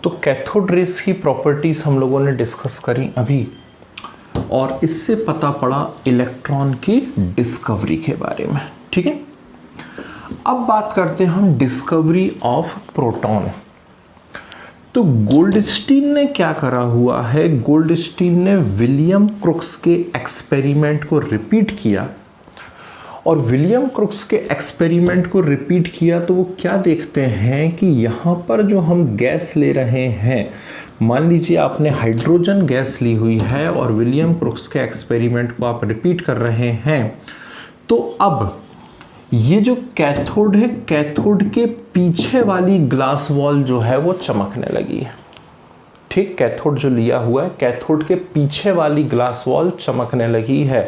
तो cathode rays की properties हम लोगों ने डिस्कस करी अभी, और इससे पता पड़ा इलेक्ट्रॉन की डिस्कवरी के बारे में। ठीक है, अब बात करते हैं हम डिस्कवरी ऑफ प्रोटॉन। तो गोल्डस्टीन ने क्या करा हुआ है, गोल्डस्टीन ने विलियम क्रुक्स के एक्सपेरिमेंट को रिपीट किया, और विलियम क्रुक्स के एक्सपेरिमेंट को रिपीट किया तो वो क्या देखते हैं कि यहाँ पर जो हम गैस ले रहे हैं, मान लीजिए आपने हाइड्रोजन गैस ली हुई है और विलियम क्रुक्स के एक्सपेरिमेंट को आप रिपीट कर रहे हैं, तो अब ये जो कैथोड है, कैथोड के पीछे वाली ग्लास वॉल जो है वो चमकने लगी है। ठीक, कैथोड जो लिया हुआ है, कैथोड के पीछे वाली ग्लास वॉल चमकने लगी है।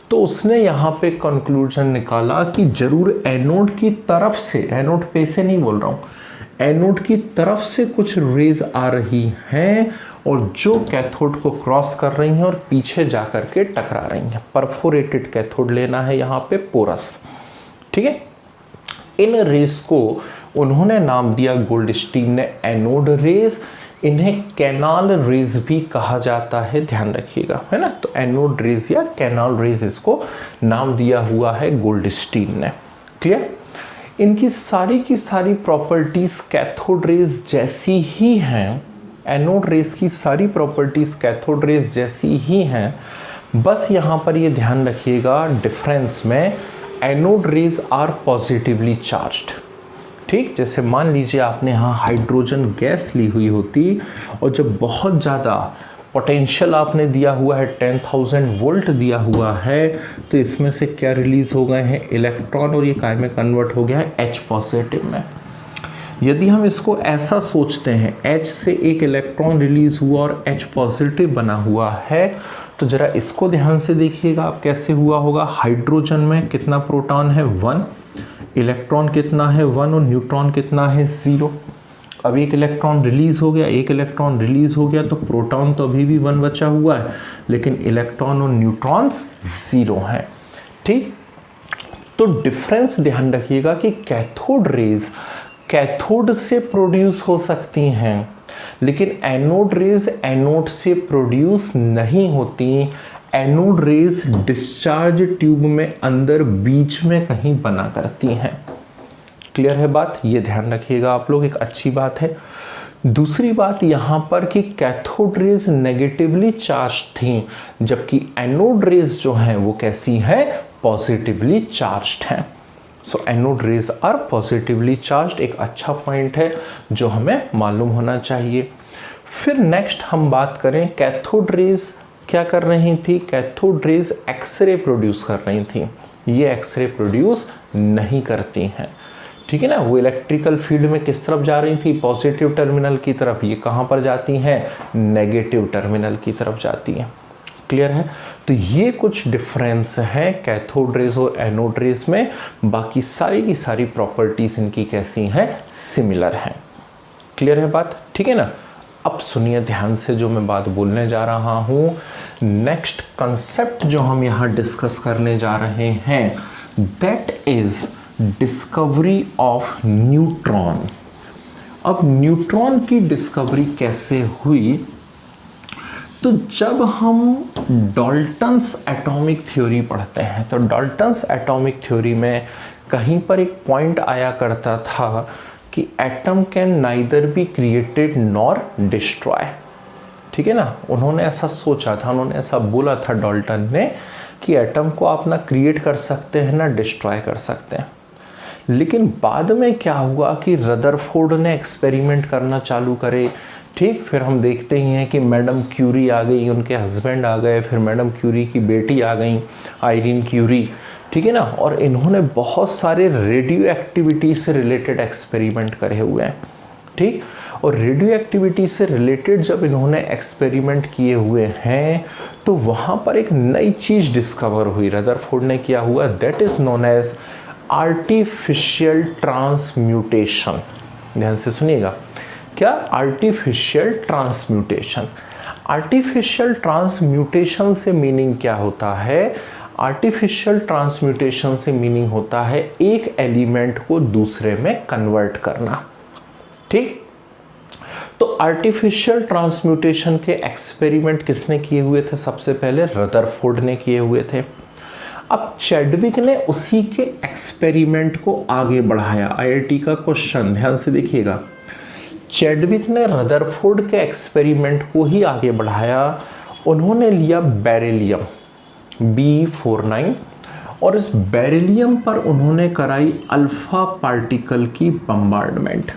तो उसने यहाँ पे कंक्लूजन निकाला कि जरूर एनोड की तरफ से, एनोड पे से नहीं बोल रहा हूँ, एनोड की तरफ से कुछ रेज आ रही हैं और जो कैथोड को क्रॉस कर रही हैं और पीछे जा कर के टकरा रही हैं। परफोरेटेड कैथोड लेना है यहाँ पे, पोरस। ठीक है, इन रेज को उन्होंने नाम दिया गोल्डस्टीन ने एनोड रेज। इन्हें कैनाल रेज भी कहा जाता है, ध्यान रखिएगा, है ना। तो एनोड रेज या कैनाल रेज इसको नाम दिया हुआ है गोल्डस्टीन ने। ठीक है, इनकी सारी की सारी प्रॉपर्टीज कैथोड रेज जैसी ही हैं। एनोड रेज की सारी प्रॉपर्टीज कैथोड रेज जैसी ही हैं, बस यहाँ पर ये ध्यान रखिएगा डिफरेंस में, anode rays are positively charged. ठीक, जैसे मान लीजिए आपने यहाँ हाइड्रोजन गैस ली हुई होती और जब बहुत ज़्यादा पोटेंशियल आपने दिया हुआ है, 10,000 वोल्ट दिया हुआ है, तो इसमें से क्या रिलीज हो गए हैं, इलेक्ट्रॉन, और ये काय में कन्वर्ट हो गया है H पॉजिटिव में। यदि हम इसको ऐसा सोचते हैं, H से एक इलेक्ट्रॉन रिलीज हुआ और H पॉजिटिव बना हुआ है, तो जरा इसको ध्यान से देखिएगा आप कैसे हुआ होगा। हाइड्रोजन में कितना प्रोटॉन है, 1, इलेक्ट्रॉन कितना है, 1, और न्यूट्रॉन कितना है, 0। अब एक इलेक्ट्रॉन रिलीज हो गया, एक इलेक्ट्रॉन रिलीज हो गया, तो प्रोटॉन तो अभी भी 1 बचा हुआ है, लेकिन इलेक्ट्रॉन और न्यूट्रॉन्स 0 हैं। ठीक, तो डिफरेंस ध्यान रखिएगा कि कैथोड रेज कैथोड से प्रोड्यूस हो सकती हैं, लेकिन एनोड रेज एनोड से प्रोड्यूस नहीं होती। एनोड रेज डिस्चार्ज ट्यूब में अंदर बीच में कहीं बना करती हैं। क्लियर है बात, ये ध्यान रखिएगा आप लोग, एक अच्छी बात है। दूसरी बात यहाँ पर कि कैथोड रेज नेगेटिवली चार्ज थी, जबकि एनोड रेज जो हैं वो कैसी हैं, पॉजिटिवली चार्ज्ड हैं। So anode rays are positively charged, एक अच्छा पॉइंट है जो हमें मालूम होना चाहिए। फिर नेक्स्ट हम बात करें, कैथोड रेज क्या कर रही थी, कैथोड रेज एक्सरे प्रोड्यूस कर रही थी। ये एक्सरे प्रोड्यूस नहीं करती हैं। ठीक है ना, वो इलेक्ट्रिकल फील्ड में किस तरफ जा रही थी, पॉजिटिव टर्मिनल की तरफ। ये कहाँ पर जाती हैं, नेगेटिव टर्मिनल की तरफ जाती हैं। क्लियर है, तो ये कुछ डिफरेंस है कैथोड रेज और एनोड रेज में। बाकी सारी की सारी प्रॉपर्टीज इनकी कैसी हैं, सिमिलर हैं। क्लियर है बात, ठीक है ना। अब सुनिए ध्यान से जो मैं बात बोलने जा रहा हूँ। नेक्स्ट कंसेप्ट जो हम यहाँ डिस्कस करने जा रहे हैं, that is discovery of neutron. अब न्यूट्रॉन की डिस्कवरी कैसे हुई, तो जब हम डाल्टन्स एटॉमिक थ्योरी पढ़ते हैं, तो डाल्टन्स एटॉमिक थ्योरी में कहीं पर एक पॉइंट आया करता था कि atom can neither be created nor destroy. ठीक है ना, उन्होंने ऐसा सोचा था, उन्होंने ऐसा बोला था डाल्टन ने कि एटम को आप ना क्रिएट कर सकते हैं ना डिस्ट्रॉय कर सकते हैं। लेकिन बाद में क्या हुआ कि रदरफोर्ड ने एक्सपेरिमेंट करना चालू करे। ठीक, फिर हम देखते ही हैं कि मैडम क्यूरी आ गई, उनके हस्बैंड आ गए, फिर मैडम क्यूरी की बेटी आ गई आयरीन क्यूरी। ठीक है ना, और इन्होंने बहुत सारे रेडियो एक्टिविटी से रिलेटेड एक्सपेरिमेंट करे हुए हैं। ठीक, और रेडियो एक्टिविटी से रिलेटेड जब इन्होंने एक्सपेरिमेंट किए हुए हैं तो वहाँ पर एक नई चीज़ डिस्कवर हुई, रदरफोर्ड ने किया हुआ, that is known as artificial transmutation. ध्यान से सुनिएगा, क्या, आर्टिफिशियल ट्रांसम्यूटेशन। आर्टिफिशियल ट्रांसम्यूटेशन से मीनिंग क्या होता है, आर्टिफिशियल ट्रांसम्यूटेशन से मीनिंग होता है एक एलिमेंट को दूसरे में कन्वर्ट करना। ठीक, तो आर्टिफिशियल ट्रांसम्यूटेशन के एक्सपेरिमेंट किसने किए हुए थे? सबसे पहले रदरफोर्ड ने किए हुए थे। अब चैडविक ने उसी के एक्सपेरिमेंट को आगे बढ़ाया। आईआईटी का क्वेश्चन ध्यान से देखिएगा, चैडविक ने रदरफोर्ड के एक्सपेरिमेंट को ही आगे बढ़ाया। उन्होंने लिया बेरिलियम B49 और इस बेरिलियम पर उन्होंने कराई अल्फा पार्टिकल की बम्बार्डमेंट।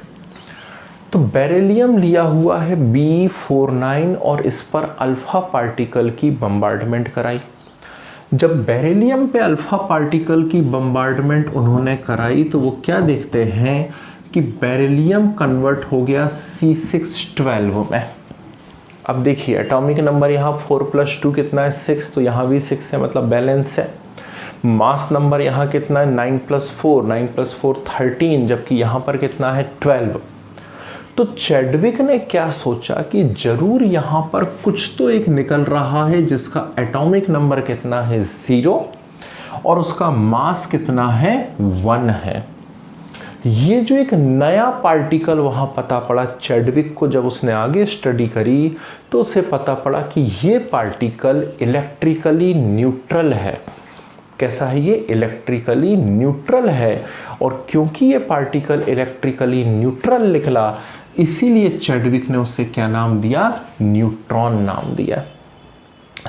तो बेरिलियम लिया हुआ है B49 और इस पर अल्फा पार्टिकल की बम्बार्डमेंट कराई। जब बेरिलियम पे अल्फा पार्टिकल की बम्बार्डमेंट उन्होंने कराई तो वो क्या देखते हैं कि बेरिलियम कन्वर्ट हो गया C612 में। अब देखिए एटॉमिक नंबर यहाँ 4 + 2 कितना है? 6, तो यहाँ भी 6 है, मतलब बैलेंस है। मास नंबर यहाँ कितना है? 9 + 4, 9 + 4 13, जबकि यहाँ पर कितना है? 12। तो चैडविक ने क्या सोचा कि जरूर यहाँ पर कुछ तो एक निकल रहा है जिसका एटॉमिक नंबर कितना है? 0 और उसका मास कितना है? 1 है। ये जो एक नया पार्टिकल वहाँ पता पड़ा चैडविक को, जब उसने आगे स्टडी करी तो उसे पता पड़ा कि ये पार्टिकल इलेक्ट्रिकली न्यूट्रल है। कैसा है ये? इलेक्ट्रिकली न्यूट्रल है। और क्योंकि ये पार्टिकल इलेक्ट्रिकली न्यूट्रल निकला, इसीलिए चैडविक ने उसे क्या नाम दिया? न्यूट्रॉन नाम दिया।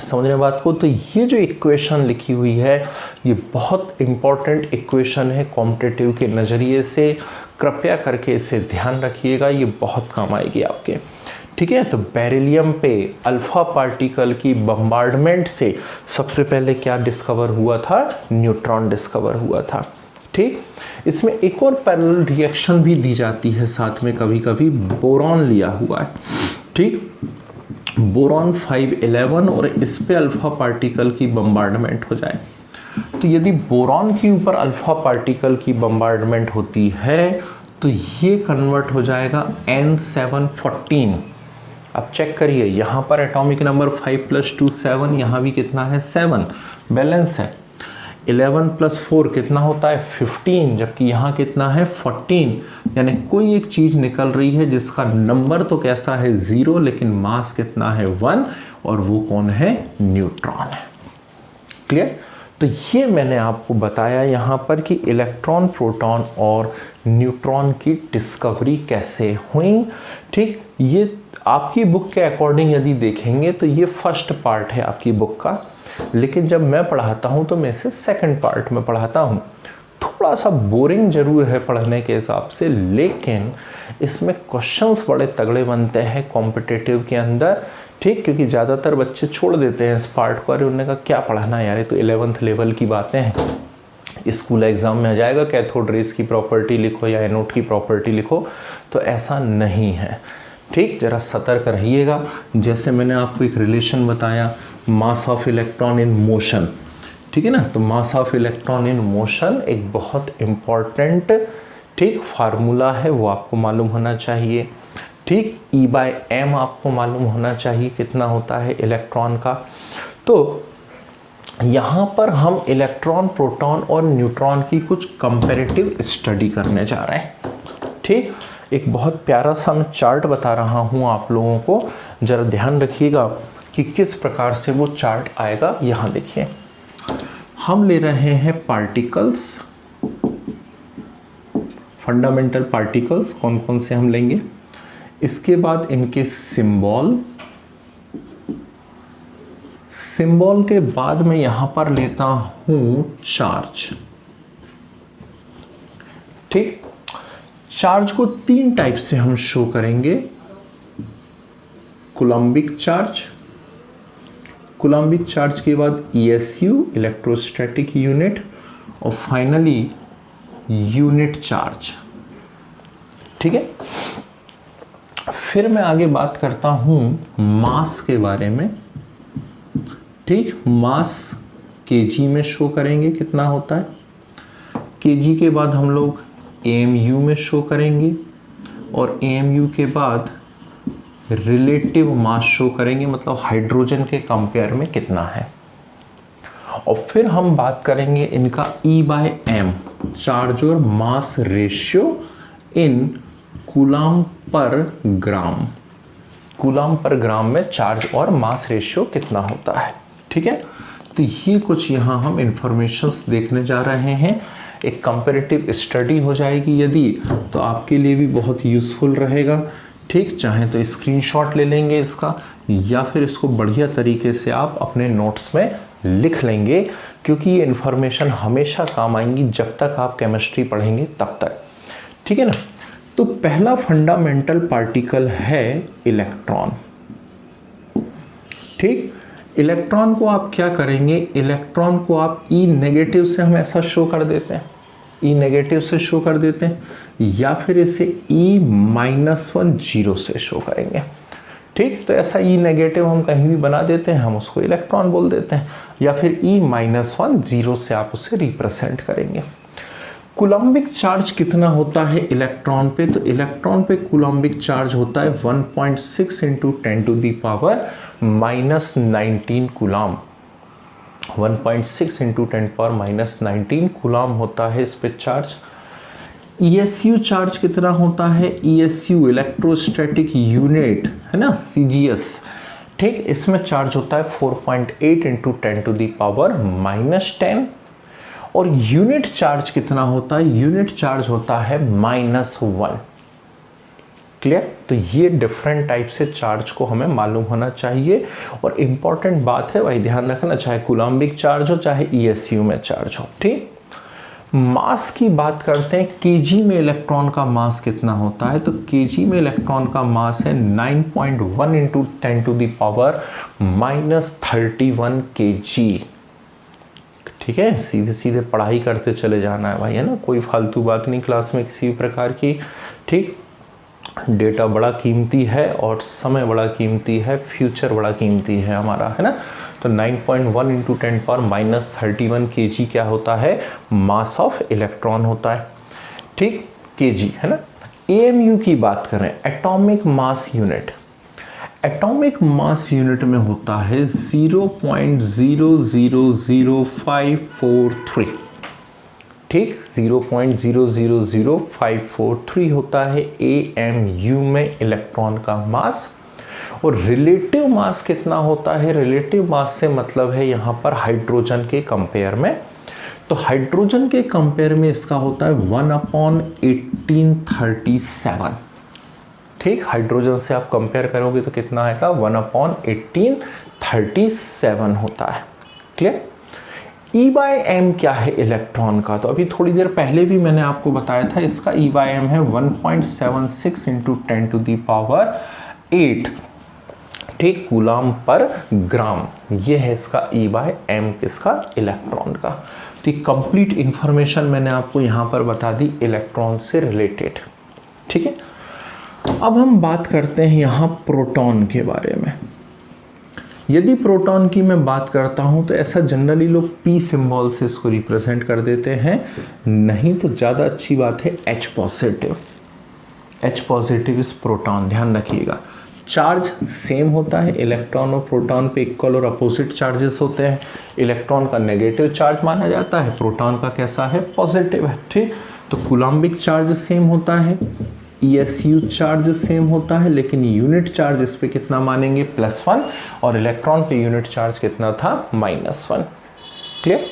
समझ रहे बात को? तो ये जो इक्वेशन लिखी हुई है ये बहुत इंपॉर्टेंट इक्वेशन है कॉम्पिटिटिव के नज़रिए से। कृपया करके इसे ध्यान रखिएगा, ये बहुत काम आएगी आपके। ठीक है, तो बेरिलियम पे अल्फा पार्टिकल की बम्बार्डमेंट से सबसे पहले क्या डिस्कवर हुआ था? न्यूट्रॉन डिस्कवर हुआ था। ठीक, इसमें एक और पैरेलल रिएक्शन भी दी जाती है साथ में, कभी कभी बोरॉन लिया हुआ है। ठीक, बोरॉन 511 और इस पे अल्फा पार्टिकल की बम्बार्डमेंट हो जाए तो यदि बोरॉन के ऊपर अल्फा पार्टिकल की बम्बार्डमेंट होती है तो ये कन्वर्ट हो जाएगा N714। अब चेक करिए, यहाँ पर एटॉमिक नंबर 5 + 2 7, यहाँ भी कितना है? 7, बैलेंस है। 11 + 4 कितना होता है? 15, जबकि यहाँ कितना है? 14। यानी कोई एक चीज़ निकल रही है जिसका नंबर तो कैसा है? 0, लेकिन मास कितना है? 1, और वो कौन है? न्यूट्रॉन है। क्लियर? तो ये मैंने आपको बताया यहाँ पर कि इलेक्ट्रॉन, प्रोटॉन और न्यूट्रॉन की डिस्कवरी कैसे हुई। ठीक, ये आपकी बुक के अकॉर्डिंग यदि देखेंगे तो ये फर्स्ट पार्ट है आपकी बुक का, लेकिन जब मैं पढ़ाता हूँ तो मैं इसे सेकंड पार्ट में पढ़ाता हूँ। थोड़ा सा बोरिंग जरूर है पढ़ने के हिसाब से, लेकिन इसमें क्वेश्चंस बड़े तगड़े बनते हैं कॉम्पिटिटिव के अंदर। ठीक, क्योंकि ज़्यादातर बच्चे छोड़ देते हैं इस पार्ट को, अरे उन्होंने कहा क्या पढ़ाना यार, ये तो 11th लेवल की बातें हैं, स्कूल एग्ज़ाम में आ जाएगा कैथोड रेज की प्रॉपर्टी लिखो या एनोड की प्रॉपर्टी लिखो। तो ऐसा नहीं है। ठीक, ज़रा सतर्क रहिएगा। जैसे मैंने आपको एक रिलेशन बताया, mass of electron in motion, ठीक है ना, तो mass of electron in motion एक बहुत इम्पॉर्टेंट ठीक फार्मूला है, वो आपको मालूम होना चाहिए। ठीक, E/m आपको मालूम होना चाहिए कितना होता है इलेक्ट्रॉन का। तो यहाँ पर हम इलेक्ट्रॉन, प्रोटॉन और न्यूट्रॉन की कुछ कंपैरेटिव स्टडी करने जा रहे हैं। ठीक, एक बहुत प्यारा सा मैं चार्ट बता रहा हूँ आप लोगों को, ज़रा ध्यान रखिएगा कि किस प्रकार से वो चार्ट आएगा। यहाँ देखिए, हम ले रहे हैं पार्टिकल्स, फंडामेंटल पार्टिकल्स कौन कौन से हम लेंगे, इसके बाद इनके सिंबल, सिंबल के बाद मैं यहां पर लेता हूं चार्ज। ठीक, चार्ज को 3 टाइप से हम शो करेंगे, कूलम्बिक चार्ज, कूलम्बिक चार्ज के बाद ESU इलेक्ट्रोस्टैटिक यूनिट, और फाइनली यूनिट चार्ज। ठीक है, फिर मैं आगे बात करता हूं मास के बारे में। ठीक, मास केजी में शो करेंगे कितना होता है, केजी के बाद हम लोग AMU में शो करेंगे, और AMU के बाद रिलेटिव मास शो करेंगे, मतलब हाइड्रोजन के कंपेयर में कितना है। और फिर हम बात करेंगे इनका E/m, चार्ज और mass ratio in coulomb per gram. Coulomb per ग्राम में चार्ज और मास रेशियो कितना होता है। ठीक है, तो ये कुछ यहाँ हम इंफॉर्मेशंस देखने जा रहे हैं। एक कंपैरेटिव स्टडी हो जाएगी यदि, तो आपके लिए भी बहुत यूज़फुल रहेगा। ठीक, चाहे तो स्क्रीनशॉट ले लेंगे इसका, या फिर इसको बढ़िया तरीके से आप अपने नोट्स में लिख लेंगे, क्योंकि ये इन्फॉर्मेशन हमेशा काम आएंगी जब तक आप केमिस्ट्री पढ़ेंगे तब तक। ठीक है ना। तो पहला फंडामेंटल पार्टिकल है इलेक्ट्रॉन। ठीक, इलेक्ट्रॉन को आप क्या करेंगे, इलेक्ट्रॉन को आप ई नेगेटिव से हम ऐसा शो कर देते हैं, ई नेगेटिव से शो कर देते हैं, या फिर इसे E-1 0 से शो करेंगे। ठीक, तो ऐसा ई नेगेटिव हम कहीं भी बना देते हैं, हम उसको इलेक्ट्रॉन बोल देते हैं, या फिर E-1 0 से आप उसे रिप्रेजेंट करेंगे। कूलम्बिक चार्ज कितना होता है इलेक्ट्रॉन पे, तो इलेक्ट्रॉन पे कूलम्बिक चार्ज होता है 1.6 × 10⁻⁻19 कूलम। 1.6 × 10⁻⁻19 कूलम होता है इस पे चार्ज। ESU चार्ज कितना होता है, ESU इलेक्ट्रोस्टैटिक यूनिट है ना, CGS। ठीक, इसमें चार्ज होता है 4.8 × 10⁻⁻10। और यूनिट चार्ज कितना होता है, यूनिट चार्ज होता है -1। क्लियर, तो ये डिफरेंट टाइप से चार्ज को हमें मालूम होना चाहिए। और इम्पॉर्टेंट बात है भाई, ध्यान रखना, चाहे कूलम्बिक चार्ज हो चाहे ESU में चार्ज हो। ठीक, मास की बात करते हैं, केजी में इलेक्ट्रॉन का मास कितना होता है, तो केजी में इलेक्ट्रॉन का मास है 9.1 × 10⁻31 kg। ठीक है, सीधे सीधे पढ़ाई करते चले जाना है भाई, है ना, कोई फालतू बात नहीं क्लास में किसी भी प्रकार की। ठीक, डेटा बड़ा कीमती है और समय बड़ा कीमती है, फ्यूचर बड़ा कीमती है हमारा, है ना। तो 9.1 × 10⁻31 kg क्या होता है, मास ऑफ इलेक्ट्रॉन होता है। ठीक, kg है ना। AMU की बात करें, atomic mass unit, atomic mass unit में होता है 0.000543। ठीक, 0.000543 होता है AMU में इलेक्ट्रॉन का मास। और रिलेटिव मास कितना होता है, रिलेटिव मास से मतलब है यहाँ पर हाइड्रोजन के कंपेयर में, तो हाइड्रोजन के कंपेयर में इसका होता है 1/1837। ठीक, हाइड्रोजन से आप कंपेयर करोगे तो कितना आएगा, 1/1837 होता है। क्लियर। E/m क्या है इलेक्ट्रॉन का, तो अभी थोड़ी देर पहले भी मैंने आपको बताया था, इसका E/m है 1.76 × 10⁸। ठीक, कूलम पर ग्राम, ये है इसका E/m किसका, इलेक्ट्रॉन का। तो कंप्लीट इंफॉर्मेशन मैंने आपको यहाँ पर बता दी इलेक्ट्रॉन से रिलेटेड। ठीक है, अब हम बात करते हैं यहाँ प्रोटॉन के बारे में। यदि प्रोटॉन की मैं बात करता हूँ तो ऐसा जनरली लोग P सिंबल से इसको रिप्रेजेंट कर देते हैं, नहीं तो ज़्यादा अच्छी बात है H पॉजिटिव। H पॉजिटिव इस प्रोटॉन, ध्यान रखिएगा। चार्ज सेम होता है, इलेक्ट्रॉन और प्रोटॉन पे इक्वल और अपोजिट चार्जेस होते हैं। इलेक्ट्रॉन का नेगेटिव चार्ज माना जाता है, प्रोटॉन का कैसा है, पॉजिटिव है। ठीक, तो कूलम्बिक चार्ज सेम होता है, ESU चार्ज सेम होता है, लेकिन यूनिट चार्ज इस पे कितना मानेंगे, +1, और इलेक्ट्रॉन पे यूनिट चार्ज कितना था, -1। क्लियर।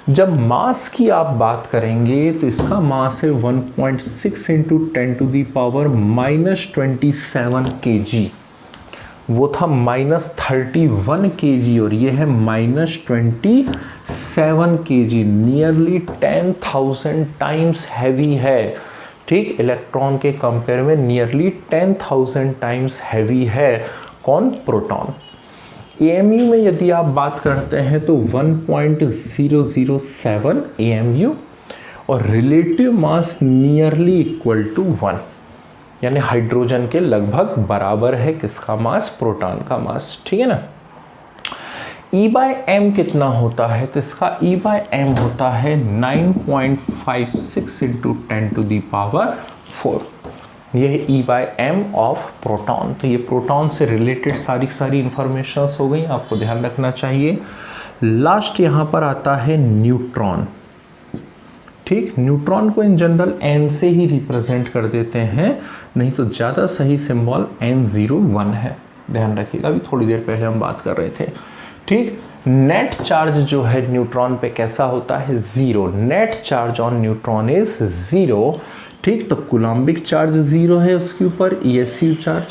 जब मास की आप बात करेंगे तो इसका मास है 1.6 × 10⁻⁻27 kg, वो था -31 kg, और ये है -27 kg, नियरली 10,000 टाइम्स हैवी है। ठीक, इलेक्ट्रॉन के कंपेयर में नियरली 10,000 टाइम्स हैवी है कौन, प्रोटॉन। AMU में यदि आप बात करते हैं तो 1.007 AMU, और relative mass nearly equal to 1, यानी हाइड्रोजन के लगभग बराबर है किसका मास, प्रोटॉन का मास। ठीक है ना। E/m कितना होता है, तो इसका E/m होता है 9.56 × 10⁴। ये है E/m ऑफ प्रोटॉन। तो ये प्रोटॉन से रिलेटेड सारी इंफॉर्मेशंस हो गई, आपको ध्यान रखना चाहिए। लास्ट यहाँ पर आता है न्यूट्रॉन। ठीक, न्यूट्रॉन को इन जनरल n से ही रिप्रेजेंट कर देते हैं, नहीं तो ज़्यादा सही सिंबल N01 है, ध्यान रखिएगा, अभी थोड़ी देर पहले हम बात कर रहे थे। ठीक, नेट चार्ज जो है न्यूट्रॉन पे कैसा होता है, zero. Net charge on neutron is zero. ठीक, तो कूलम्बिक चार्ज ज़ीरो है उसके ऊपर, ESU चार्ज,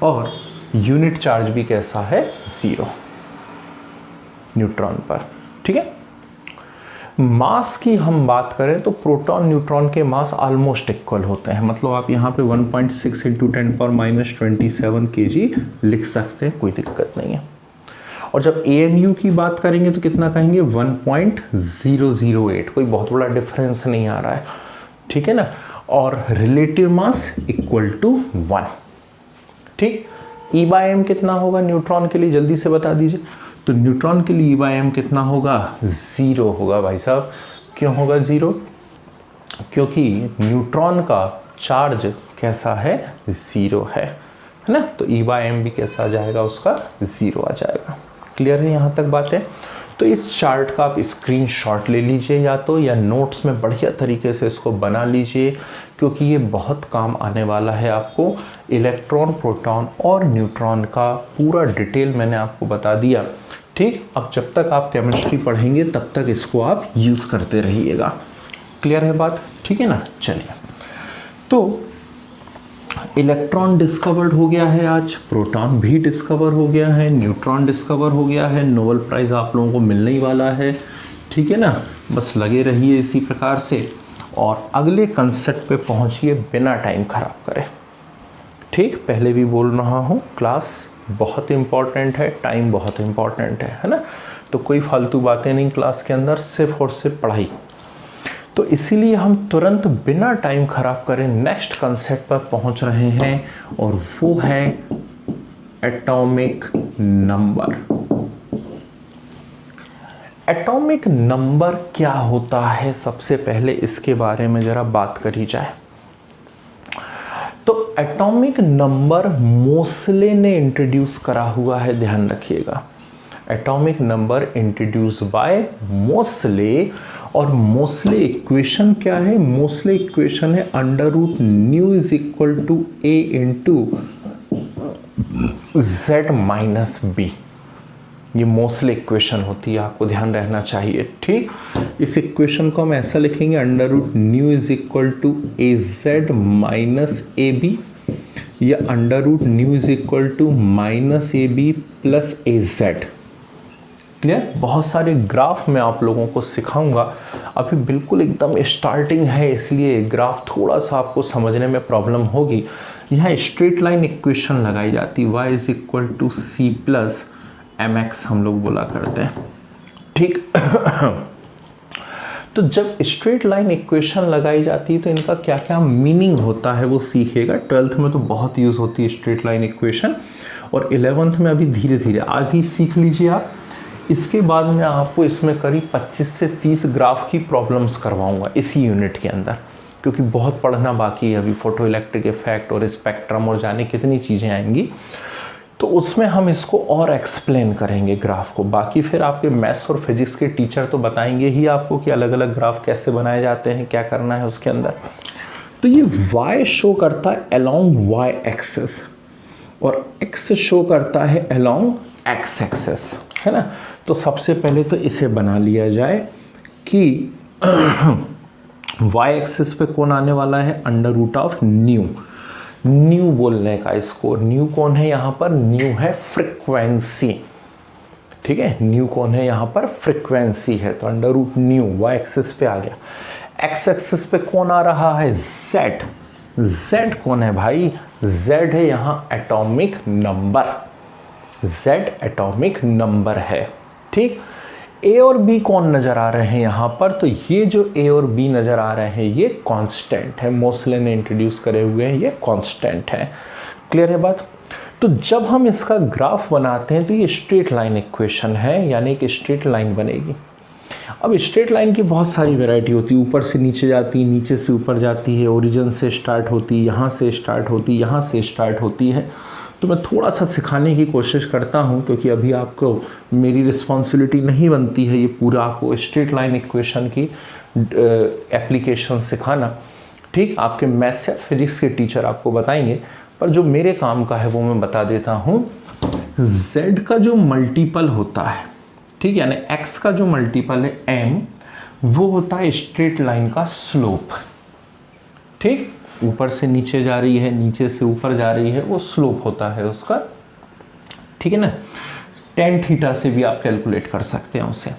और यूनिट चार्ज भी कैसा है, ज़ीरो न्यूट्रॉन पर। ठीक है, मास की हम बात करें तो प्रोटॉन न्यूट्रॉन के मास ऑलमोस्ट इक्वल होते हैं, मतलब आप यहाँ पे 1.6 × 10⁻27 kg लिख सकते हैं, कोई दिक्कत नहीं है। और जब ANU की बात करेंगे तो कितना कहेंगे, 1.008, कोई बहुत बड़ा डिफरेंस नहीं आ रहा है, ठीक है ना। और रिलेटिव मास इक्वल टू 1। ठीक, E/m कितना होगा न्यूट्रॉन के लिए, जल्दी से बता दीजिए। तो न्यूट्रॉन के लिए E/m कितना होगा, 0 होगा भाई साहब। क्यों होगा 0, क्योंकि न्यूट्रॉन का चार्ज कैसा है, 0 है ना, तो E/m भी कैसा आ जाएगा, उसका 0 आ जाएगा। क्लियर है यहाँ तक बात है। तो इस चार्ट का आप स्क्रीनशॉट ले लीजिए या तो, या नोट्स में बढ़िया तरीके से इसको बना लीजिए, क्योंकि ये बहुत काम आने वाला है आपको। इलेक्ट्रॉन, प्रोटॉन और न्यूट्रॉन का पूरा डिटेल मैंने आपको बता दिया। ठीक, अब जब तक आप केमिस्ट्री पढ़ेंगे तब तक इसको आप यूज़ करते रहिएगा। क्लियर है बात, ठीक है ना। चलिए, तो इलेक्ट्रॉन डिस्कवर्ड हो गया है आज, प्रोटॉन भी डिस्कवर हो गया है, न्यूट्रॉन डिस्कवर हो गया है, नोबेल प्राइज़ आप लोगों को मिलने ही वाला है, ठीक है ना। बस लगे रहिए इसी प्रकार से और अगले कंसेप्ट पे पहुंचिए बिना टाइम खराब करे। ठीक, पहले भी बोल रहा हूँ, क्लास बहुत इम्पॉर्टेंट है, टाइम बहुत इम्पॉर्टेंट है ना। तो कोई फालतू बातें नहीं क्लास के अंदर, सिर्फ और सिर्फ पढ़ाई। तो इसीलिए हम तुरंत बिना टाइम खराब करें नेक्स्ट कंसेप्ट पर पहुंच रहे हैं, और वो है एटॉमिक नंबर। एटॉमिक नंबर क्या होता है, सबसे पहले इसके बारे में जरा बात करी जाए। तो एटॉमिक नंबर मोसले ने इंट्रोड्यूस करा हुआ है, ध्यान रखिएगा। Atomic number introduce by Mosle, और मोसले इक्वेशन क्या है, मोसले इक्वेशन है √μ = a × z-b। ये मोसले इक्वेशन होती है, आपको ध्यान रहना चाहिए। ठीक, इस इक्वेशन को हम ऐसा लिखेंगे √μ = az-ab या √μ = -ab + az। क्लियर। बहुत सारे ग्राफ मैं आप लोगों को सिखाऊंगा, अभी बिल्कुल एकदम स्टार्टिंग है, इसलिए ग्राफ थोड़ा सा आपको समझने में प्रॉब्लम होगी। यहाँ स्ट्रेट लाइन इक्वेशन लगाई जाती, y = c + mx हम लोग बोला करते हैं। ठीक तो जब स्ट्रेट लाइन इक्वेशन लगाई जाती है तो इनका क्या क्या मीनिंग होता है वो सीखेगा। 12th में तो बहुत यूज़ होती है स्ट्रेट लाइन इक्वेशन, और 11th में अभी धीरे धीरे आज भी सीख लीजिए आप। इसके बाद मैं आपको इसमें करीब 25 से 30 ग्राफ की प्रॉब्लम्स करवाऊंगा इसी यूनिट के अंदर, क्योंकि बहुत पढ़ना बाकी है अभी। फोटो इलेक्ट्रिक इफेक्ट और स्पेक्ट्रम और जाने कितनी चीज़ें आएंगी, तो उसमें हम इसको और एक्सप्लेन करेंगे ग्राफ को। बाकी फिर आपके मैथ्स और फिजिक्स के टीचर तो बताएंगे ही आपको कि अलग अलग ग्राफ कैसे बनाए जाते हैं, क्या करना है उसके अंदर। तो ये y शो करता है अलोंग y एक्सिस, और x शो करता है अलोंग x एक्सिस, है ना। तो सबसे पहले तो इसे बना लिया जाए कि y एक्सिस पे कौन आने वाला है, √μ। न्यू बोलने का इसको, न्यू कौन है यहाँ पर, न्यू है फ्रीक्वेंसी। ठीक है, न्यू कौन है यहाँ पर, फ्रीक्वेंसी है, तो √μ y एक्सिस पे आ गया। x एक्सिस पे कौन आ रहा है, z। z कौन है भाई, z है यहाँ atomic number, z atomic number है। ठीक, a और b कौन नज़र आ रहे हैं यहाँ पर, तो ये जो a और b नज़र आ रहे हैं ये कांस्टेंट है, मोसले ने इंट्रोड्यूस करे हुए हैं, ये कांस्टेंट है। क्लियर है बात। तो जब हम इसका ग्राफ बनाते हैं तो ये स्ट्रेट लाइन इक्वेशन है, यानी कि स्ट्रेट लाइन बनेगी। अब स्ट्रेट लाइन की बहुत सारी वैरायटी होती है, ऊपर से नीचे जाती है, नीचे से ऊपर जाती है, ओरिजिन से स्टार्ट होती है, यहाँ से स्टार्ट होती है, यहाँ से स्टार्ट होती है। तो मैं थोड़ा सा सिखाने की कोशिश करता हूँ, क्योंकि अभी आपको मेरी रिस्पॉन्सिबिलिटी नहीं बनती है ये पूरा आपको स्ट्रेट लाइन इक्वेशन की एप्लीकेशन सिखाना, ठीक। आपके मैथ्स या फिजिक्स के टीचर आपको बताएंगे, पर जो मेरे काम का है वो मैं बता देता हूँ। z का जो मल्टीपल होता है, ठीक, यानी x का जो मल्टीपल है m, वो होता है स्ट्रेट लाइन का स्लोप, ठीक। ऊपर से नीचे जा रही है, नीचे से ऊपर जा रही है, वो स्लोप होता है उसका, ठीक है ना। tan थीटा से भी आप कैलकुलेट कर सकते हैं उसे।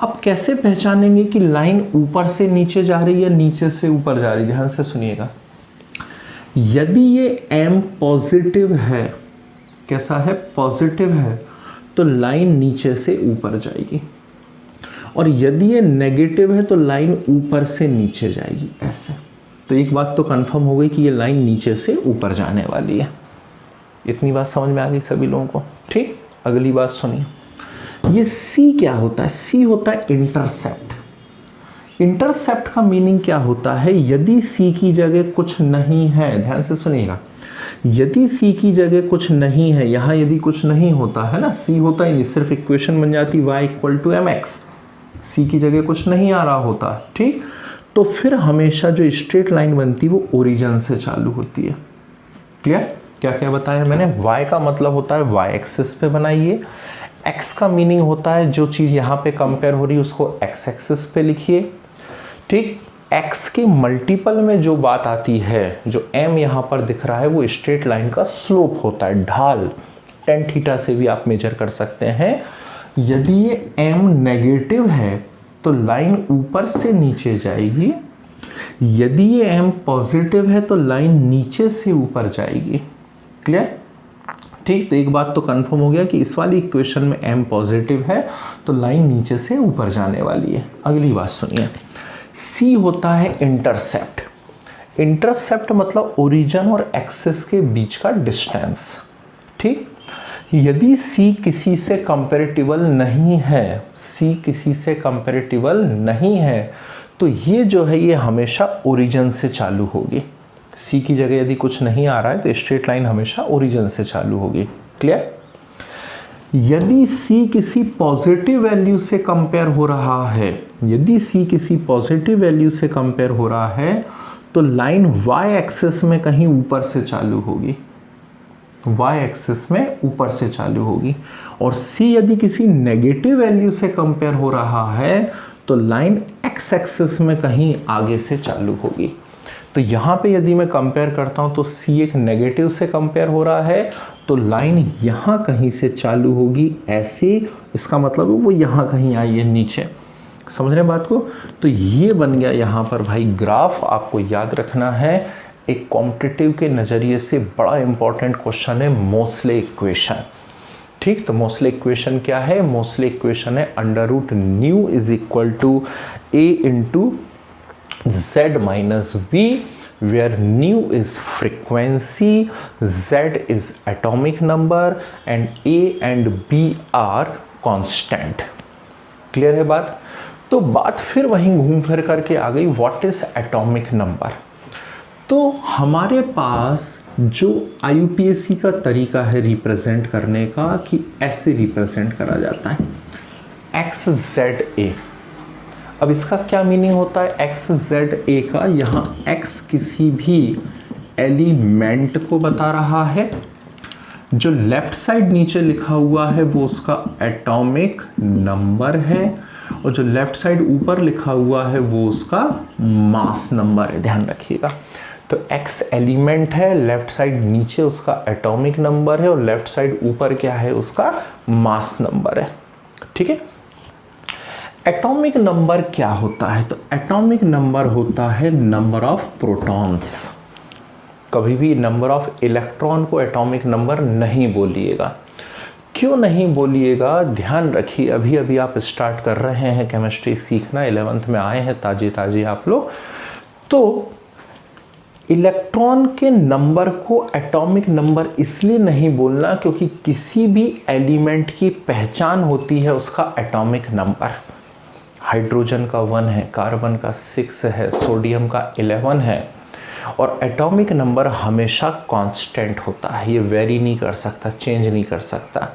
अब कैसे पहचानेंगे कि लाइन ऊपर से नीचे जा रही है, नीचे से ऊपर जा रही है? ध्यान से सुनिएगा। यदि ये m पॉजिटिव है, कैसा है, पॉजिटिव है, तो लाइन नीचे से ऊपर जाएगी, और यदि ये नेगेटिव है तो लाइन ऊपर से नीचे जाएगी, ऐसे। तो एक बात तो कंफर्म हो गई कि ये लाइन नीचे से ऊपर जाने वाली है। इतनी बात समझ में आ गई सभी लोगों को, ठीक। अगली बात सुनिए, ये C क्या होता है? C होता है इंटरसेप्ट। इंटरसेप्ट का मीनिंग क्या होता है? यदि C की जगह कुछ नहीं है, ध्यान से सुनिएगा, यदि C की जगह कुछ नहीं है, यहाँ यदि कुछ नहीं होता है ना, C होता ही नहीं, सिर्फ इक्वेशन बन जाती y = mx, C की जगह कुछ नहीं आ रहा होता, ठीक। तो फिर हमेशा जो स्ट्रेट लाइन बनती है वो ओरिजिन से चालू होती है। क्लियर? क्या क्या बताया मैंने? y का मतलब होता है y एक्सिस पे बनाइए, x का मीनिंग होता है जो चीज़ यहाँ पे कंपेयर हो रही है उसको x एक्सिस पे लिखिए, ठीक। x के मल्टीपल में जो बात आती है, जो m यहाँ पर दिख रहा है, वो स्ट्रेट लाइन का स्लोप होता है, ढाल। tan थीटा से भी आप मेजर कर सकते हैं। यदि ये m नेगेटिव है तो लाइन ऊपर से नीचे जाएगी, यदि ये m पॉजिटिव है तो लाइन नीचे से ऊपर जाएगी। क्लियर? ठीक। तो एक बात तो कंफर्म हो गया कि इस वाली इक्वेशन में m पॉजिटिव है तो लाइन नीचे से ऊपर जाने वाली है। अगली बात सुनिए, C होता है इंटरसेप्ट। इंटरसेप्ट मतलब ओरिजिन और एक्सिस के बीच का डिस्टेंस, ठीक। यदि C किसी से कंपैरेटिबल नहीं है, C किसी से कंपैरेटिबल नहीं है, तो ये जो है ये हमेशा ओरिजिन से चालू होगी। C की जगह यदि कुछ नहीं आ रहा है तो स्ट्रेट लाइन हमेशा ओरिजिन से चालू होगी। क्लियर? यदि C किसी पॉजिटिव वैल्यू से कंपेयर हो रहा है, यदि C किसी पॉजिटिव वैल्यू से कंपेयर हो रहा है तो लाइन y एक्सिस में कहीं ऊपर से चालू होगी, y एक्सिस में ऊपर से चालू होगी। और C यदि किसी नेगेटिव वैल्यू से कंपेयर हो रहा है तो लाइन x एक्सिस में कहीं आगे से चालू होगी। तो यहाँ पे यदि मैं कंपेयर करता हूँ तो C एक नेगेटिव से कंपेयर हो रहा है तो लाइन यहाँ कहीं से चालू होगी, ऐसे। इसका मतलब वो यहाँ कहीं आई है नीचे। समझ रहे हैं बात को? तो ये बन गया यहाँ पर भाई ग्राफ। आपको याद रखना है, एक कॉम्पिटिटिव के नज़रिए से बड़ा इंपॉर्टेंट क्वेश्चन है मोसले इक्वेशन, ठीक। तो मोसले इक्वेशन क्या है? मोसले इक्वेशन है √μ = a × z - v, where nu is frequency, z is atomic number and a and b are constant। Clear है बात? तो बात फिर वहीं घूम फिर करके आ गई, व्हाट इज एटॉमिक नंबर। तो हमारे पास जो IUPAC का तरीका है रिप्रेजेंट करने का, कि ऐसे रिप्रेजेंट करा जाता है XZA। अब इसका क्या मीनिंग होता है XZA का? यहाँ X किसी भी एलिमेंट को बता रहा है, जो लेफ्ट साइड नीचे लिखा हुआ है वो उसका एटॉमिक नंबर है, और जो लेफ्ट साइड ऊपर लिखा हुआ है वो उसका मास नंबर है। ध्यान रखिएगा। तो X एलिमेंट है, लेफ्ट साइड नीचे उसका एटॉमिक नंबर है, और लेफ्ट साइड ऊपर क्या है? उसका मास नंबर है, ठीक है। एटॉमिक नंबर क्या होता है? तो एटॉमिक नंबर होता है नंबर ऑफ प्रोटॉन्स। कभी भी नंबर ऑफ इलेक्ट्रॉन को एटॉमिक नंबर नहीं बोलिएगा। क्यों नहीं बोलिएगा? ध्यान रखिए, अभी अभी आप स्टार्ट कर रहे हैं केमिस्ट्री सीखना, 11th में आए हैं ताजे ताजे आप लोग, तो इलेक्ट्रॉन के नंबर को एटॉमिक नंबर इसलिए नहीं बोलना क्योंकि किसी भी एलिमेंट की पहचान होती है उसका एटॉमिक नंबर। हाइड्रोजन का 1 है, कार्बन का 6 है, सोडियम का 11 है, और एटॉमिक नंबर हमेशा कांस्टेंट होता है, ये वेरी नहीं कर सकता, चेंज नहीं कर सकता,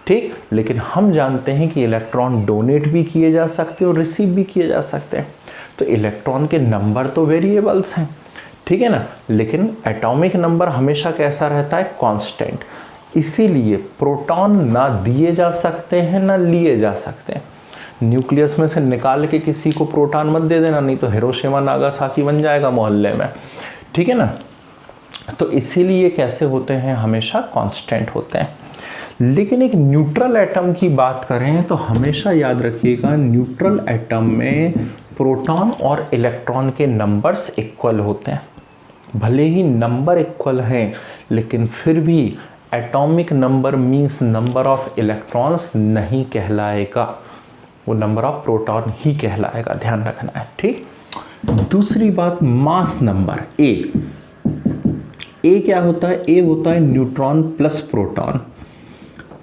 ठीक। लेकिन हम जानते हैं कि इलेक्ट्रॉन डोनेट भी किए जा सकते हैं और रिसीव भी किए जा सकते हैं। तो इलेक्ट्रॉन के नंबर तो वेरिएबल्स हैं, ठीक है ना, लेकिन एटॉमिक नंबर हमेशा कैसा रहता है, कांस्टेंट। इसीलिए प्रोटॉन ना दिए जा सकते हैं ना लिए जा सकते हैं। न्यूक्लियस में से निकाल के किसी को प्रोटॉन मत दे देना, नहीं तो हिरोशिमा नागासाकी बन जाएगा मोहल्ले में, ठीक है ना। तो इसीलिए कैसे होते हैं, हमेशा कांस्टेंट होते हैं। लेकिन एक न्यूट्रल एटम की बात करें तो हमेशा याद रखिएगा, न्यूट्रल एटम में प्रोटॉन और इलेक्ट्रॉन के नंबर्स इक्वल होते हैं। भले ही नंबर इक्वल हैं, लेकिन फिर भी atomic number means number of electrons नहीं कहलाएगा, वो नंबर ऑफ प्रोटॉन ही कहलाएगा, ध्यान रखना है, ठीक। दूसरी बात, मास नंबर ए क्या होता है, ए होता है न्यूट्रॉन प्लस प्रोटॉन,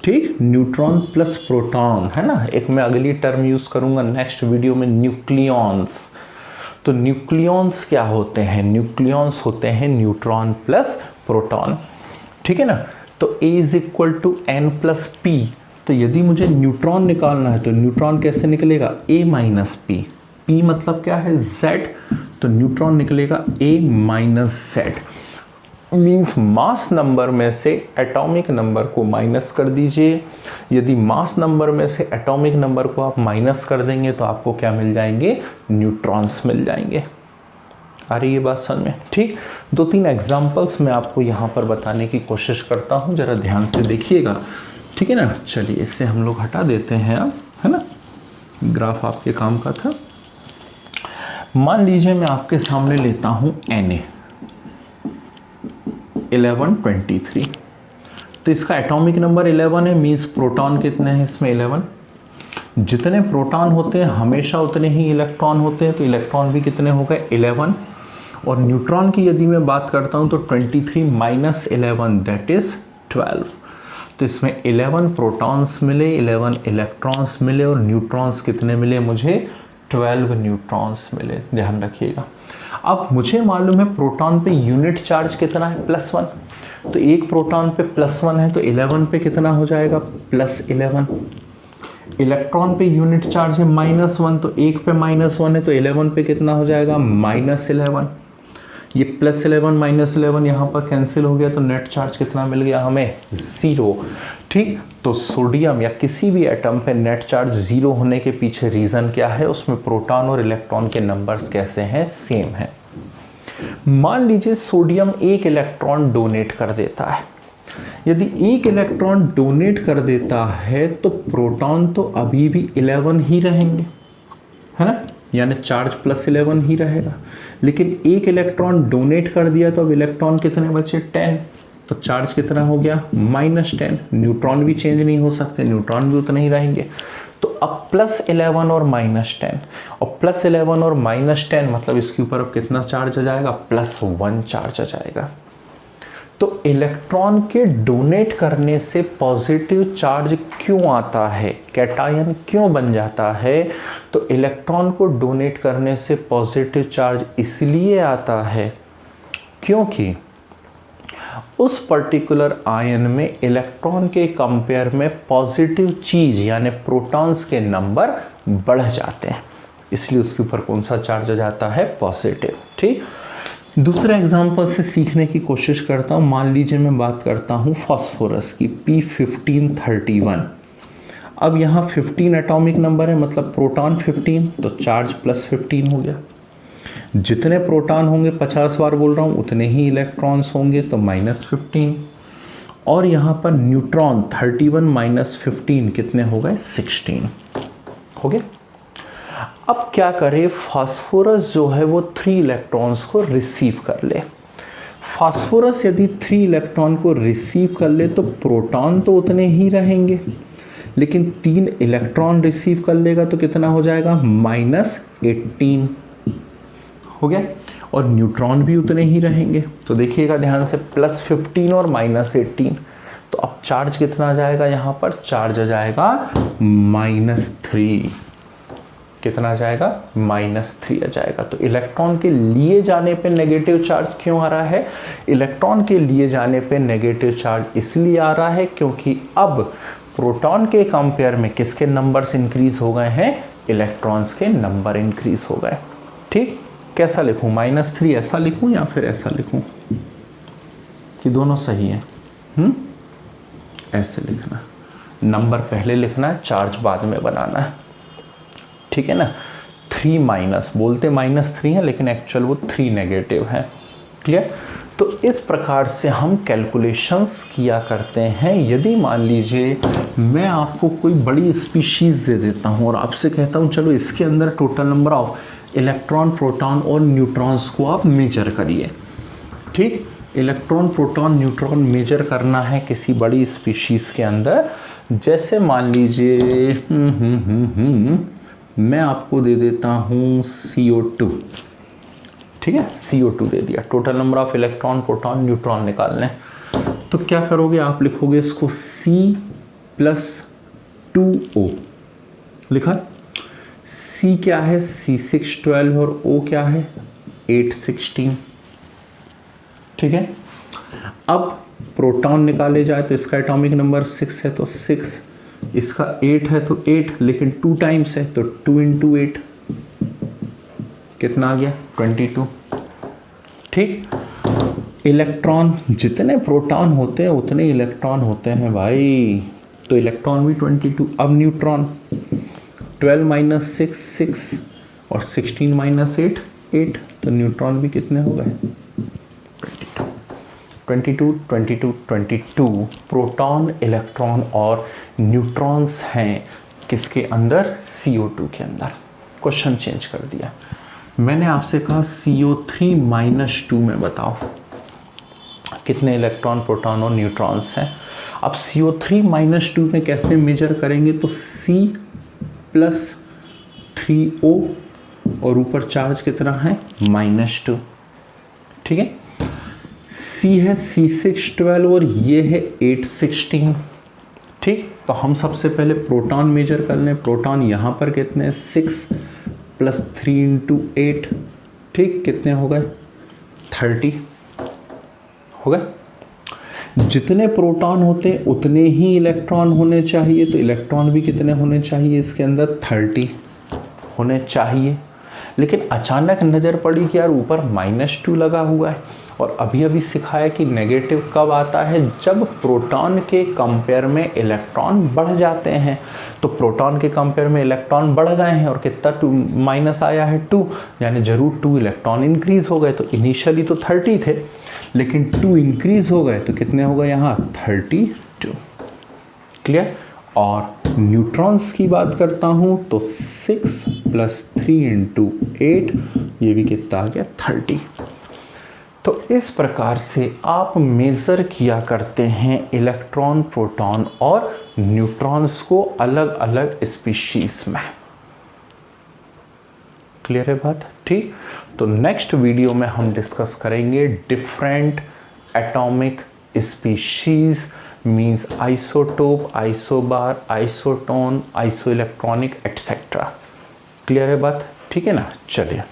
ठीक, न्यूट्रॉन प्लस प्रोटॉन, है ना। एक मैं अगली टर्म यूज करूंगा नेक्स्ट वीडियो में, न्यूक्लियॉन्स। तो न्यूक्लियॉन्स क्या होते हैं, न्यूक्लियॉन्स होते हैं न्यूट्रॉन प्लस प्रोटॉन, ठीक है ना। तो A is equal to N plus P. तो यदि मुझे न्यूट्रॉन निकालना है तो न्यूट्रॉन कैसे निकलेगा, ए माइनस पी। पी मतलब क्या है, जेड, तो न्यूट्रॉन निकलेगा A minus Z. Means mass number में से एटॉमिक नंबर को माइनस कर दीजिए। यदि मास नंबर में से एटॉमिक नंबर को आप माइनस कर देंगे तो आपको क्या मिल जाएंगे, न्यूट्रॉन्स मिल जाएंगे। आ रही है बात समझ में, ठीक। 2-3 एग्जांपल्स मैं आपको यहाँ पर बताने की कोशिश करता हूँ, जरा ध्यान से देखिएगा, ठीक है ना। चलिए इससे हम लोग हटा देते हैं अब, है ना, ग्राफ आपके काम का था। मान लीजिए मैं आपके सामने लेता हूँ Na1123, तो इसका एटॉमिक नंबर 11 है, मीन्स प्रोटॉन कितने हैं इसमें, 11। जितने प्रोटॉन होते हैं हमेशा उतने ही इलेक्ट्रॉन होते हैं, तो इलेक्ट्रॉन भी कितने हो गए, 11। और न्यूट्रॉन की यदि मैं बात करता हूँ तो 23 माइनस 11 दैट इज 12। तो इसमें 11 प्रोटॉन्स मिले, 11 इलेक्ट्रॉन्स मिले, और न्यूट्रॉन्स कितने मिले मुझे, 12 न्यूट्रॉन्स मिले, ध्यान रखिएगा। अब मुझे मालूम है प्रोटॉन पे यूनिट चार्ज कितना है, +1। तो एक प्रोटॉन पे +1 है तो 11 पे कितना हो जाएगा, +11। इलेक्ट्रॉन पे यूनिट चार्ज है -1, तो एक पे -1 है तो 11 पे कितना हो जाएगा, -11। ये +11 -11 यहाँ पर कैंसिल हो गया, तो नेट चार्ज कितना मिल गया हमें, 0, ठीक। तो सोडियम या किसी भी एटम पे नेट चार्ज 0 होने के पीछे रीज़न क्या है, उसमें प्रोटॉन और इलेक्ट्रॉन के नंबर्स कैसे हैं, सेम है। मान लीजिए सोडियम 1 इलेक्ट्रॉन डोनेट कर देता है। यदि 1 इलेक्ट्रॉन डोनेट कर देता है तो प्रोटॉन तो अभी भी 11 ही रहेंगे, है ना, यानी चार्ज +11 ही रहेगा। लेकिन 1 इलेक्ट्रॉन डोनेट कर दिया तो अब इलेक्ट्रॉन कितने बचे, 10, तो चार्ज कितना हो गया, -10। न्यूट्रॉन भी चेंज नहीं हो सकते, न्यूट्रॉन भी उतने ही रहेंगे। तो अब +11 और -10, और +11 और -10 मतलब इसके ऊपर अब कितना चार्ज आ जाएगा, +1 चार्ज आ जाएगा। तो इलेक्ट्रॉन के डोनेट करने से पॉजिटिव चार्ज क्यों आता है, कैटायन क्यों बन जाता है, तो इलेक्ट्रॉन को डोनेट करने से पॉजिटिव चार्ज इसलिए आता है क्योंकि उस पर्टिकुलर आयन में इलेक्ट्रॉन के कंपेयर में पॉजिटिव चीज यानी प्रोटॉन्स के नंबर बढ़ जाते हैं, इसलिए उसके ऊपर कौन सा चार्ज आ जाता है, पॉजिटिव, ठीक। दूसरे एग्जांपल से सीखने की कोशिश करता हूँ। मान लीजिए मैं बात करता हूँ फास्फोरस की, P1531। अब यहाँ 15 एटॉमिक नंबर है, मतलब प्रोटॉन 15, तो चार्ज +15 हो गया। जितने प्रोटॉन होंगे, 50 बार बोल रहा हूँ, उतने ही इलेक्ट्रॉन्स होंगे, तो -15। और यहाँ पर न्यूट्रॉन 31 - 15 कितने हो गए, 16 हो गए। अब क्या करे, फास्फोरस जो है वो 3 इलेक्ट्रॉन्स को रिसीव कर ले। फास्फोरस यदि 3 इलेक्ट्रॉन को रिसीव कर ले तो प्रोटॉन तो उतने ही रहेंगे, लेकिन 3 इलेक्ट्रॉन रिसीव कर लेगा तो कितना हो जाएगा, -18 हो गया। और न्यूट्रॉन भी उतने ही रहेंगे, तो देखिएगा ध्यान से, +15 और -18, तो अब चार्ज कितना आ जाएगा, यहाँ पर चार्ज आ जाएगा -3। कितना आ जाएगा, -3 आ जाएगा। तो इलेक्ट्रॉन के लिए जाने पे नेगेटिव चार्ज क्यों आ रहा है, इलेक्ट्रॉन के लिए जाने पे नेगेटिव चार्ज इसलिए आ रहा है क्योंकि अब प्रोटॉन के कंपेयर में किसके नंबर्स इंक्रीज हो गए हैं, इलेक्ट्रॉन्स के नंबर इंक्रीज हो गए। ठीक, कैसा लिखूं, -3 ऐसा लिखूं या फिर ऐसा लिखूं कि दोनों सही है? ऐसे लिखना, नंबर पहले लिखना है, चार्ज बाद में बनाना है, ठीक है ना। 3 माइनस बोलते -3 है लेकिन एक्चुअल वो 3 नेगेटिव है। क्लियर? तो इस प्रकार से हम कैलकुलेशंस किया करते हैं। यदि मान लीजिए मैं आपको कोई बड़ी स्पीशीज़ दे देता हूँ और आपसे कहता हूँ चलो इसके अंदर total number of electron, proton और न्यूट्रॉन्स को आप मेजर करिए। ठीक, इलेक्ट्रॉन, प्रोटॉन, न्यूट्रॉन मेजर करना है किसी बड़ी स्पीशीज़ के अंदर। जैसे मान लीजिए मैं आपको दे देता हूँ CO2, ठीक है, CO2 दे दिया। Total number of electron, proton, neutron निकालने, तो क्या करोगे आप? लिखोगे इसको C+2O लिखा। C क्या है? C612 और O क्या है? 816, ठीक है। अब प्रोटॉन निकाले जाए तो इसका एटॉमिक नंबर 6 है तो 6, इसका 8 है तो 8, लेकिन 2 टाइम्स है तो 2 × 8 कितना आ गया? 22। ठीक, इलेक्ट्रॉन, जितने प्रोटॉन होते हैं उतने इलेक्ट्रॉन होते हैं भाई, तो इलेक्ट्रॉन भी 22। अब न्यूट्रॉन, 12 - 6 6 और 16 - 8 8, तो न्यूट्रॉन भी कितने हो गए? 22 22 22 प्रोटॉन, इलेक्ट्रॉन और न्यूट्रॉन्स हैं किसके अंदर? CO2 के अंदर। क्वेश्चन चेंज कर दिया, मैंने आपसे कहा CO3 - 2 में बताओ कितने इलेक्ट्रॉन, प्रोटॉन और न्यूट्रॉन्स हैं। अब CO3 - 2 में कैसे मेजर करेंगे? तो C+3O और ऊपर चार्ज कितना है? -2, ठीक है। C है C612 और ये है 816, ठीक। तो हम सबसे पहले प्रोटॉन मेजर कर लें। प्रोटॉन यहाँ पर कितने हैं? 6 + 3 × 8, ठीक, कितने हो गए? 30 हो गए। जितने प्रोटॉन होते हैं उतने ही इलेक्ट्रॉन होने चाहिए, तो इलेक्ट्रॉन भी कितने होने चाहिए इसके अंदर? 30 होने चाहिए। लेकिन अचानक नज़र पड़ी कि यार ऊपर -2 लगा हुआ है, और अभी अभी सिखाया कि नेगेटिव कब आता है? जब प्रोटॉन के कंपेयर में इलेक्ट्रॉन बढ़ जाते हैं। तो प्रोटॉन के कंपेयर में इलेक्ट्रॉन बढ़ गए हैं और कितना? 2 माइनस आया है 2, यानी जरूर 2 इलेक्ट्रॉन इंक्रीज हो गए। तो इनिशियली तो 30 थे, लेकिन 2 इंक्रीज हो गए तो कितने हो गए यहाँ? 32। क्लियर? और न्यूट्रॉन्स की बात करता हूँ तो 6 + 3 × 8, ये भी कितना आ गया? 30। तो इस प्रकार से आप मेज़र किया करते हैं इलेक्ट्रॉन, प्रोटॉन और न्यूट्रॉन्स को अलग अलग स्पीशीज में। क्लियर है बात? ठीक। तो नेक्स्ट वीडियो में हम डिस्कस करेंगे different atomic species, means isotope, isobar, isotone, isoelectronic etcetera. Clear है बात? ठीक है ना? चलिए।